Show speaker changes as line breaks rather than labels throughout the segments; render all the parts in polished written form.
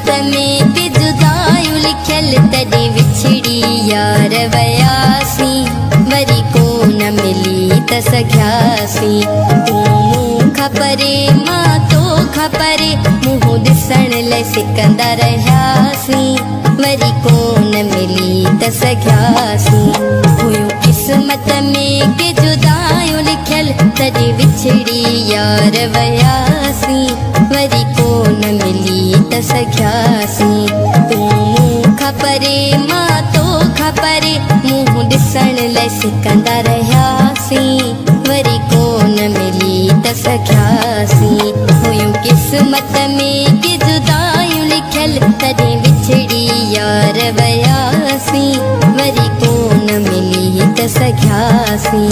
किस्मत में के जुदायूं लिखल तॾहिं विछड़ी यार वयासी वरी को न मिली त सघियासी तूं मूंखां परे मां तोखां परे मुंहुं ॾिसण लाइ सिकंदा रहियासीं वरी को न मिली त सघियासी हुयूं किस्मत में के जुदायूं लिखल तॾहिं विछड़ी यार वयासी वरी को न मिली त सघियासी तूं मूंखां परे मां तोखां परे मुंहुं ॾिसण लाइ सिकंदा रहियासीं वरी को न मिली त सघियासी हुयूं किस्मत में के जुदायूं लिखल तॾहिं विछड़ी यार वयासी वरी को न मिली त सघियासी।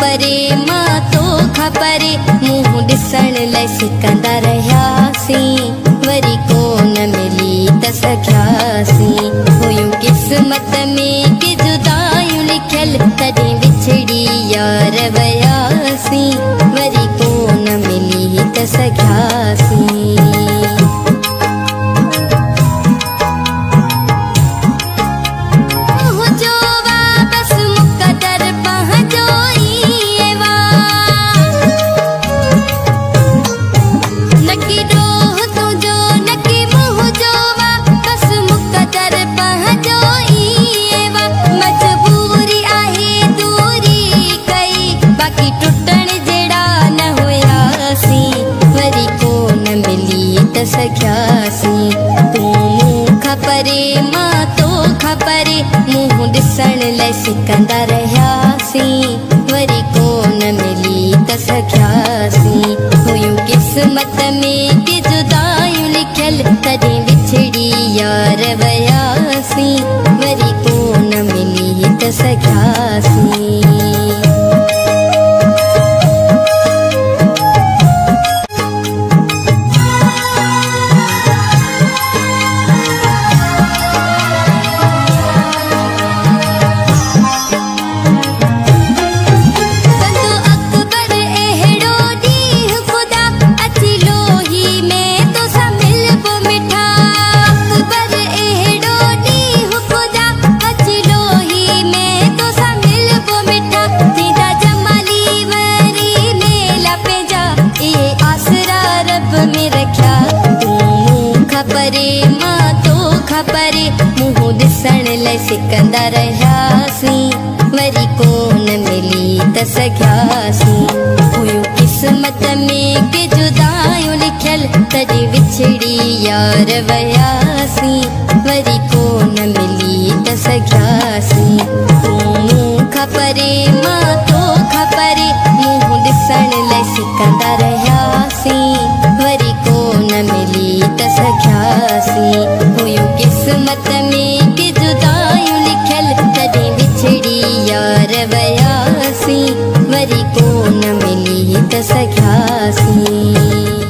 परे मां तोखां परे मुंहुं ॾिसण लाइ सिकंदा रहियासीं वरी को न मिली त सघियासीं हुयूं किस्मत में के जुदायूं लिखल तॾहिं विछड़ी यार वयासीं वरी को न मिली त सघियासीं। तूं मूंखां परे मां तोखां परे मुंहुं ॾिसण लाइ सिकंदा रहियासीं वरी को न मिली त सघियासीं हुयूं किस्मत में के जुदायूं लिखल तॾहिं विछड़ी यार वयासीं वरी को न मिली त सघियासीं। परे मां तोखां परे मुंहुं ॾिसण लाइ सिकंदा रहियासीं वरी को न मिली त सघियासीं हुयूं किस्मत में के जुदायूं लिखल तॾहिं विछड़ी यार वयासीं वरी को न मिली त सघियासीं तूं मूंखां परे मां तोखां परे मुंहुं ॾिसण लाइ सिकंदा रहियासीं वरी को न मिली त सघियासीं हुयूं किस्मत में के जुदायूं लिखल तॾहिं विछड़ी यार वयासीं वरी को न मिली त सघियासीं।